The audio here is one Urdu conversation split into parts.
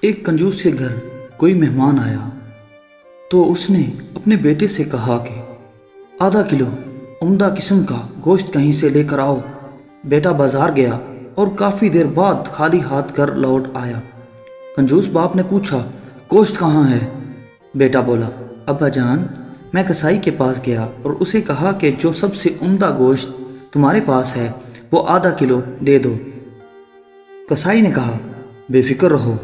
ایک کنجوس کے گھر کوئی مہمان آیا تو اس نے اپنے بیٹے سے کہا کہ آدھا کلو عمدہ قسم کا گوشت کہیں سے لے کر آؤ۔ بیٹا بازار گیا اور کافی دیر بعد خالی ہاتھ گھر لوٹ آیا۔ کنجوس باپ نے پوچھا گوشت کہاں ہے؟ بیٹا بولا ابا جان میں کسائی کے پاس گیا اور اسے کہا کہ جو سب سے عمدہ گوشت تمہارے پاس ہے وہ آدھا کلو دے دو۔ کسائی نے کہا بے فکر رہو،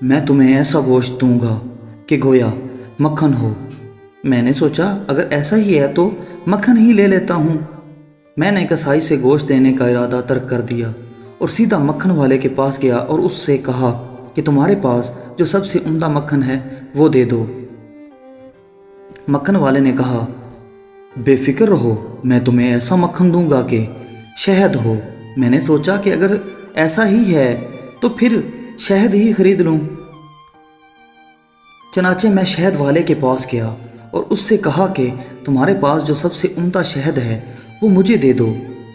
میں تمہیں ایسا گوشت دوں گا کہ گویا مکھن ہو۔ میں نے سوچا اگر ایسا ہی ہے تو مکھن ہی لے لیتا ہوں۔ میں نے کسائی سے گوشت دینے کا ارادہ ترک کر دیا اور سیدھا مکھن والے کے پاس گیا اور اس سے کہا کہ تمہارے پاس جو سب سے عمدہ مکھن ہے وہ دے دو۔ مکھن والے نے کہا بے فکر رہو، میں تمہیں ایسا مکھن دوں گا کہ شہد ہو۔ میں نے سوچا کہ اگر ایسا ہی ہے تو پھر شہد ہی خرید لوں۔ چنانچہ میں شہد والے کے پاس گیا اور اس سے کہا کہ تمہارے پاس جو سب سے عمدہ شہد ہے وہ مجھے دے دو۔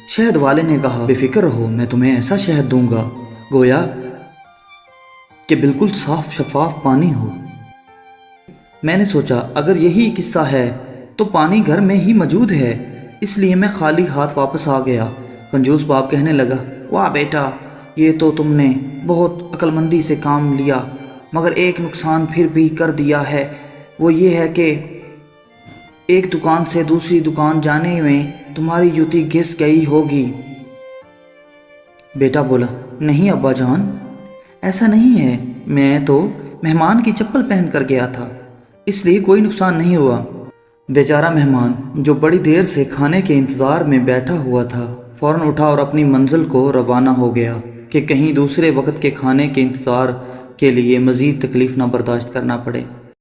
شہد والے نے کہا بے فکر رہو، میں تمہیں ایسا شہد دوں گا گویا کہ بالکل صاف شفاف پانی ہو۔ میں نے سوچا اگر یہی قصہ ہے تو پانی گھر میں ہی موجود ہے، اس لیے میں خالی ہاتھ واپس آ گیا۔ کنجوس باپ کہنے لگا واہ بیٹا، یہ تو تم نے بہت عقل مندی سے کام لیا، مگر ایک نقصان پھر بھی کر دیا ہے، وہ یہ ہے کہ ایک دکان سے دوسری دکان جانے میں تمہاری جوتی گھس گئی ہوگی۔ بیٹا بولا نہیں ابا جان، ایسا نہیں ہے، میں تو مہمان کی چپل پہن کر گیا تھا، اس لیے کوئی نقصان نہیں ہوا۔ بیچارہ مہمان جو بڑی دیر سے کھانے کے انتظار میں بیٹھا ہوا تھا فوراً اٹھا اور اپنی منزل کو روانہ ہو گیا کہ کہیں دوسرے وقت کے کھانے کے انتظار کے لیے مزید تکلیف نہ برداشت کرنا پڑے۔